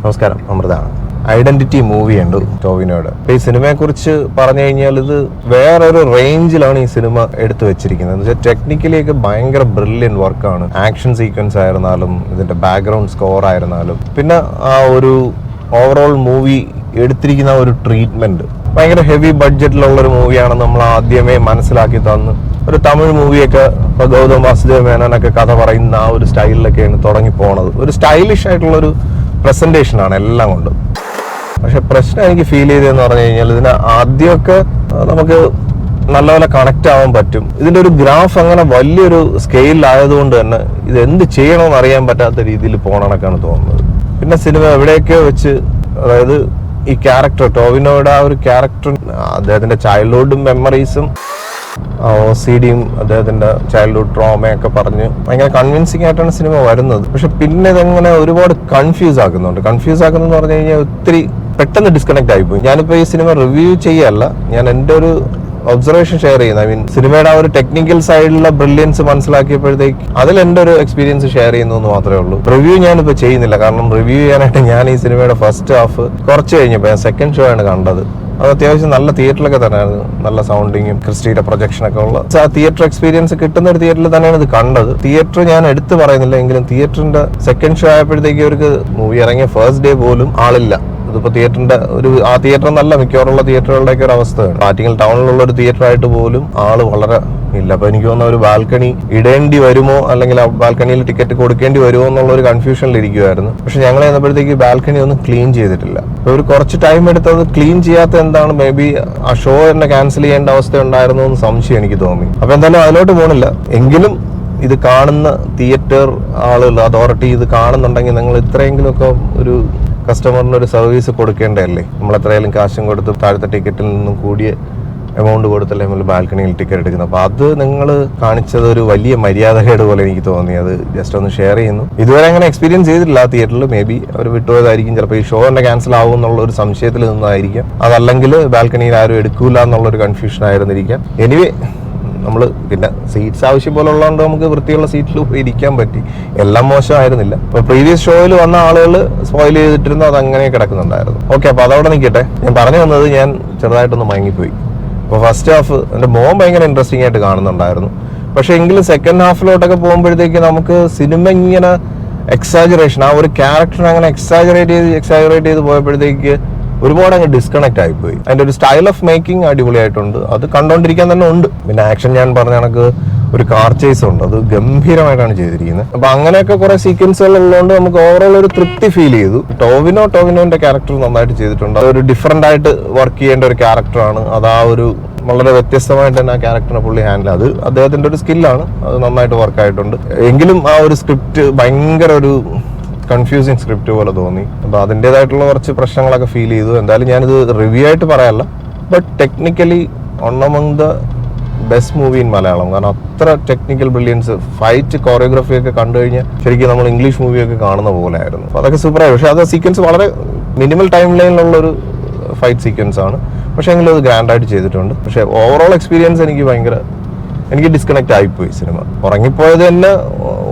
നമസ്കാരം, അമൃതാണ്. ഐഡന്റിറ്റി മൂവിയുണ്ട് ടോവിനോയുടെ. ഈ സിനിമയെ കുറിച്ച് പറഞ്ഞു കഴിഞ്ഞാൽ ഇത് വേറൊരു റേഞ്ചിലാണ് ഈ സിനിമ എടുത്തു വെച്ചിരിക്കുന്നത്. എന്ന് വെച്ചാൽ ടെക്നിക്കലി ഒക്കെ ഭയങ്കര ബ്രില്യൻ വർക്കാണ്. ആക്ഷൻ സീക്വൻസ് ആയിരുന്നാലും ഇതിന്റെ ബാക്ക്ഗ്രൗണ്ട് സ്കോർ ആയിരുന്നാലും പിന്നെ ആ ഒരു ഓവറോൾ മൂവി എടുത്തിരിക്കുന്ന ഒരു ട്രീറ്റ്മെന്റ് ഭയങ്കര ഹെവി ബഡ്ജറ്റിലുള്ള ഒരു മൂവിയാണെന്ന് നമ്മൾ ആദ്യമേ മനസ്സിലാക്കി തന്ന് ഒരു തമിഴ് മൂവിയൊക്കെ ഇപ്പൊ ഗൗതം വാസുദേവ മേനോനൊക്കെ കഥ പറയുന്ന ആ ഒരു സ്റ്റൈലിലൊക്കെയാണ് തുടങ്ങി പോണത്. ഒരു സ്റ്റൈലിഷ് ആയിട്ടുള്ള ഒരു പ്രസന്റേഷൻ ആണ് എല്ലാം കൊണ്ടും. പക്ഷെ പ്രശ്നം എനിക്ക് ഫീൽ ചെയ്തതെന്ന് പറഞ്ഞു കഴിഞ്ഞാൽ ഇതിന് ആദ്യമൊക്കെ നമുക്ക് നല്ലപോലെ കണക്ട് ആവാൻ പറ്റും. ഇതിന്റെ ഒരു ഗ്രാഫ് അങ്ങനെ വലിയൊരു സ്കെയിലായതുകൊണ്ട് തന്നെ ഇത് എന്ത് ചെയ്യണമെന്ന് അറിയാൻ പറ്റാത്ത രീതിയിൽ പോകണക്കാണ് തോന്നുന്നത്. പിന്നെ സിനിമ എവിടെയൊക്കെയോ വെച്ച്, അതായത് ഈ ക്യാരക്ടർ ടോവിനോയുടെ ആ ഒരു ക്യാരക്ടർ, അദ്ദേഹത്തിന്റെ ചൈൽഡ്ഹുഡ് മെമ്മറീസും OCDയും അദ്ദേഹത്തിന്റെ ചൈൽഡ്ഹുഡ് ട്രോമയൊക്കെ പറഞ്ഞ് ഭയങ്കര കൺവിൻസിംഗ് ആയിട്ടാണ് സിനിമ വരുന്നത്. പക്ഷെ പിന്നെ ഇതെങ്ങനെ ഒരുപാട് കൺഫ്യൂസ് ആക്കുന്നുണ്ട്. കൺഫ്യൂസ് ആക്കുന്നതെന്ന് പറഞ്ഞു കഴിഞ്ഞാൽ ഒത്തിരി പെട്ടെന്ന് ഡിസ്കണക്ട് ആയിപ്പോയി. ഞാനിപ്പോൾ ഈ സിനിമ റിവ്യൂ ചെയ്യല്ല, ഞാൻ എൻ്റെ ഒരു ഒബ്സർവേഷൻ ഷെയർ ചെയ്യുന്നത്. ഐ മീൻ സിനിമയുടെ ആ ഒരു ടെക്നിക്കൽ സൈഡിലുള്ള ബ്രില്യൻസ് മനസ്സിലാക്കിയപ്പോഴത്തേക്ക് അതിൽ എൻ്റെ ഒരു എക്സ്പീരിയൻസ് ഷെയർ ചെയ്യുന്നു എന്ന് മാത്രമേ ഉള്ളൂ. റിവ്യൂ ഞാനിപ്പോൾ ചെയ്യുന്നില്ല, കാരണം റിവ്യൂ ചെയ്യാനായിട്ട് ഞാൻ ഈ സിനിമയുടെ ഫസ്റ്റ് ഹാഫ് കുറച്ച് കഴിഞ്ഞപ്പോൾ ഞാൻ സെക്കൻഡ് ഷോ ആണ് കണ്ടത്. അത് അത്യാവശ്യം നല്ല തിയേറ്ററിലൊക്കെ തന്നെയായിരുന്നു. നല്ല സൗണ്ടിങ്ങും ക്രിസ്റ്റിയുടെ പ്രൊജക്ഷനൊക്കെ ഉള്ള ആ തിയേറ്റർ എക്സ്പീരിയൻസ് കിട്ടുന്ന ഒരു തിയേറ്ററിൽ തന്നെയാണ് ഇത് കണ്ടത്. തിയേറ്റർ ഞാൻ എടുത്തു പറയുന്നില്ല, എങ്കിലും തിയേറ്ററിന്റെ സെക്കൻഡ് ഷോ ആയപ്പോഴത്തേക്ക് അവർക്ക് മൂവി ഇറങ്ങിയ ഫസ്റ്റ് ഡേ പോലും ആളില്ല. ഇതിപ്പോ തിയേറ്ററിന്റെ ആ തിയേറ്റർ നല്ല മിക്കവാറുള്ള തിയേറ്ററുകളുടെയൊക്കെ ഒരു അവസ്ഥയാണ്. ആറ്റിങ്ങൽ ടൗണിലുള്ള ഒരു തിയേറ്റർ ആയിട്ട് പോലും ആള് വളരെ ഇല്ല. അപ്പൊ എനിക്ക് തോന്നുന്ന ഒരു ബാൽക്കണി ഇടേണ്ടി വരുമോ അല്ലെങ്കിൽ ആ ബാൽക്കണിയിൽ ടിക്കറ്റ് കൊടുക്കേണ്ടി വരുമോ എന്നുള്ള ഒരു കൺഫ്യൂഷനിൽ ഇരിക്കുമായിരുന്നു. പക്ഷെ ഞങ്ങൾ ചെന്നപ്പോഴത്തേക്ക് ബാൽക്കണി ഒന്നും ക്ലീൻ ചെയ്തിട്ടില്ല. ഒരു കുറച്ച് ടൈം എടുത്തത് ക്ലീൻ ചെയ്യാത്ത എന്താണ്, മേ ബി ആ ഷോ തന്നെ ക്യാൻസൽ ചെയ്യേണ്ട അവസ്ഥ ഉണ്ടായിരുന്നു എന്ന് സംശയം എനിക്ക് തോന്നി. അപ്പൊ എന്തായാലും അതിലോട്ട് പോണില്ല. എങ്കിലും ഇത് കാണുന്ന തിയേറ്റർ ആളുകൾ, അതോറിറ്റി ഇത് കാണുന്നുണ്ടെങ്കിൽ നിങ്ങൾ ഇത്രയെങ്കിലും ഒക്കെ ഒരു കസ്റ്റമറിന് ഒരു സർവീസ് കൊടുക്കേണ്ടതല്ലേ. നമ്മൾ എത്രയായാലും കാശും കൊടുത്ത് താഴത്തെ ടിക്കറ്റിൽ നിന്നും കൂടിയ എമൗണ്ട് കൊടുത്തല്ലേ നമ്മൾ ബാൽക്കണിയിൽ ടിക്കറ്റ് എടുക്കുന്നത്. അപ്പൊ അത് നിങ്ങൾ കാണിച്ചത് ഒരു വലിയ മര്യാദകേട് പോലെ എനിക്ക് തോന്നി. അത് ജസ്റ്റ് ഒന്ന് ഷെയർ ചെയ്യുന്നു. ഇതുവരെ അങ്ങനെ എക്സ്പീരിയൻസ് ചെയ്തിട്ടില്ല ആ തിയേറ്ററിൽ. മേ ബി അവർ വിട്ടുപോയതായിരിക്കും. ചിലപ്പോൾ ഈ ഷോ തന്നെ ക്യാൻസൽ ആവും എന്നുള്ള ഒരു സംശയത്തിൽ നിന്നായിരിക്കാം. അതല്ലെങ്കിൽ ബാൽക്കണിയിൽ ആരും എടുക്കൂല എന്നുള്ളൊരു കൺഫ്യൂഷൻ ആയിരുന്നിരിക്കാം. എനിവേ നമ്മൾ പിന്നെ സീറ്റ്സ് ആവശ്യം പോലെ ഉള്ളതുകൊണ്ട് നമുക്ക് വൃത്തിയുള്ള സീറ്റിൽ ഇരിക്കാൻ പറ്റി. എല്ലാം മോശമായിരുന്നില്ല. അപ്പൊ പ്രീവിയസ് ഷോയിൽ വന്ന ആളുകൾ സ്പോയിൽ ചെയ്തിട്ടിരുന്നു, അത് അങ്ങനെ കിടക്കുന്നുണ്ടായിരുന്നു. ഓക്കെ, അപ്പൊ അതവിടെ നിൽക്കട്ടെ. ഞാൻ പറഞ്ഞു വന്നത്, ഞാൻ ചെറുതായിട്ടൊന്ന് മയങ്ങിപ്പോയി. അപ്പോൾ ഫസ്റ്റ് ഹാഫ് എൻ്റെ മോൻ ഭയങ്കര ഇൻട്രസ്റ്റിംഗ് ആയിട്ട് കാണുന്നുണ്ടായിരുന്നു. പക്ഷെ എങ്കിലും സെക്കൻഡ് ഹാഫിലോട്ടൊക്കെ പോകുമ്പോഴത്തേക്ക് നമുക്ക് സിനിമ ഇങ്ങനെ എക്സാജറേഷൻ, ആ ഒരു ക്യാരക്ടറിനെ അങ്ങനെ എക്സാജറേറ്റ് ചെയ്ത് പോയപ്പോഴത്തേക്ക് ഒരുപാട് അങ്ങ് ഡിസ്കണക്ട് ആയിപ്പോയി. അതിന്റെ ഒരു സ്റ്റൈൽ ഓഫ് മേക്കിംഗ് അടിപൊളിയായിട്ടുണ്ട്, അത് കണ്ടോണ്ടിരിക്കാൻ തന്നെ ഉണ്ട്. പിന്നെ ആക്ഷൻ ഞാൻ പറഞ്ഞ കണക്ക് ഒരു കാർ ചേസ് ഉണ്ട്, അത് ഗംഭീരമായിട്ടാണ് ചെയ്തിരിക്കുന്നത്. അപ്പൊ അങ്ങനെയൊക്കെ കുറെ സീക്വൻസുകൾ ഉള്ളതുകൊണ്ട് നമുക്ക് ഓവറോൾ ഒരു തൃപ്തി ഫീൽ ചെയ്തു. ടോവിനോന്റെ ക്യാരക്ടർ നന്നായിട്ട് ചെയ്തിട്ടുണ്ട്. അതൊരു ഡിഫറെന്റ് ആയിട്ട് വർക്ക് ചെയ്യേണ്ട ഒരു ക്യാരക്ടറാണ്. അത് ആ ഒരു വളരെ വ്യത്യസ്തമായിട്ട് തന്നെ ആ ക്യാരക്ടറിനെ പുള്ളി ഹാൻഡിൽ, അത് അദ്ദേഹത്തിന്റെ ഒരു സ്കില്ലാണ്. അത് നന്നായിട്ട് വർക്ക് ആയിട്ടുണ്ട്. എങ്കിലും ആ ഒരു സ്ക്രിപ്റ്റ് ഭയങ്കര ഒരു കൺഫ്യൂസിങ് സ്ക്രിപ്റ്റ് പോലെ തോന്നി. അപ്പൊ അതിൻ്റെതായിട്ടുള്ള കുറച്ച് പ്രശ്നങ്ങളൊക്കെ ഫീൽ ചെയ്തു. എന്തായാലും ഞാനിത് റിവ്യൂ ആയിട്ട് പറയല്ല, but technically one among the best movie in Malayalam. കാരണം അത്ര ടെക്നിക്കൽ ബ്രില്യൻസ്, ഫൈറ്റ് കോറിയോഗ്രാഫി ഒക്കെ കണ്ടു കഴിഞ്ഞാൽ ശരിക്കും നമ്മൾ ഇംഗ്ലീഷ് മൂവിയൊക്കെ കാണുന്ന പോലെ ആയിരുന്നു. അപ്പൊ അതൊക്കെ സൂപ്പറായി. പക്ഷെ അത് സീക്വൻസ് വളരെ മിനിമൽ ടൈം ലൈനിലുള്ള ഒരു ഫൈറ്റ് സീക്വൻസ് ആണ്. പക്ഷെ എങ്കിലും അത് ഗ്രാൻഡായിട്ട് ചെയ്തിട്ടുണ്ട്. പക്ഷെ ഓവറോൾ എക്സ്പീരിയൻസ് എനിക്ക് ഡിസ്കണക്ട് ആയിപ്പോയി സിനിമ. ഉറങ്ങിപ്പോയത് തന്നെ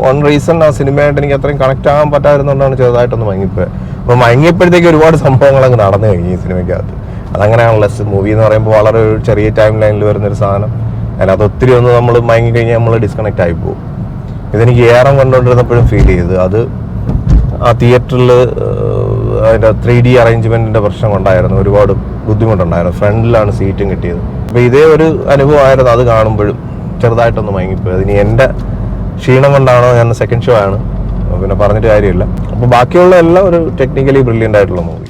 വൺ റീസൺ, ആ സിനിമയായിട്ട് എനിക്ക് അത്രയും കണക്ട് ആകാൻ പറ്റാതിരുന്നതുകൊണ്ടാണ് ചെറുതായിട്ടൊന്ന് മയങ്ങിപ്പോയത്. അപ്പോൾ മയങ്ങിയപ്പോഴത്തേക്ക് ഒരുപാട് സംഭവങ്ങൾ അങ്ങ് നടന്നു കഴിഞ്ഞു ഈ സിനിമയ്ക്കകത്ത്. അതങ്ങനെയാണല്ലോ, മൂവി എന്ന് പറയുമ്പോൾ വളരെ ഒരു ചെറിയ ടൈം ലൈനിൽ വരുന്നൊരു സാധനം. അതിനകത്ത് ഒത്തിരി ഒന്ന് നമ്മൾ മയങ്ങി കഴിഞ്ഞാൽ നമ്മൾ ഡിസ്കണക്ട് ആയി പോകും. ഇതെനിക്ക് ഏറെ കണ്ടുകൊണ്ടിരുന്നപ്പോഴും ഫീൽ ചെയ്ത്. അത് ആ തിയേറ്ററിൽ അതിൻ്റെ 3D അറേഞ്ച്മെന്റിന്റെ പ്രശ്നം കൊണ്ടായിരുന്നു ഒരുപാട് ബുദ്ധിമുട്ടുണ്ടായിരുന്നു. ഫ്രണ്ടിലാണ് സീറ്റും കിട്ടിയത്. അപ്പോൾ ഇതേ ഒരു അനുഭവമായിരുന്നു അത് കാണുമ്പോഴും. ചെറുതായിട്ടൊന്ന് മയങ്ങിപ്പോയി. അതിനി എൻ്റെ ക്ഷീണം കൊണ്ടാണോ, ഞാൻ സെക്കൻഡ് ഷോ ആണ്, പിന്നെ പറഞ്ഞിട്ട് കാര്യമില്ല. അപ്പോൾ ബാക്കിയുള്ള എല്ലാം ഒരു ടെക്നിക്കലി ബ്രില്യൻ്റ് ആയിട്ടുള്ള മൂവി.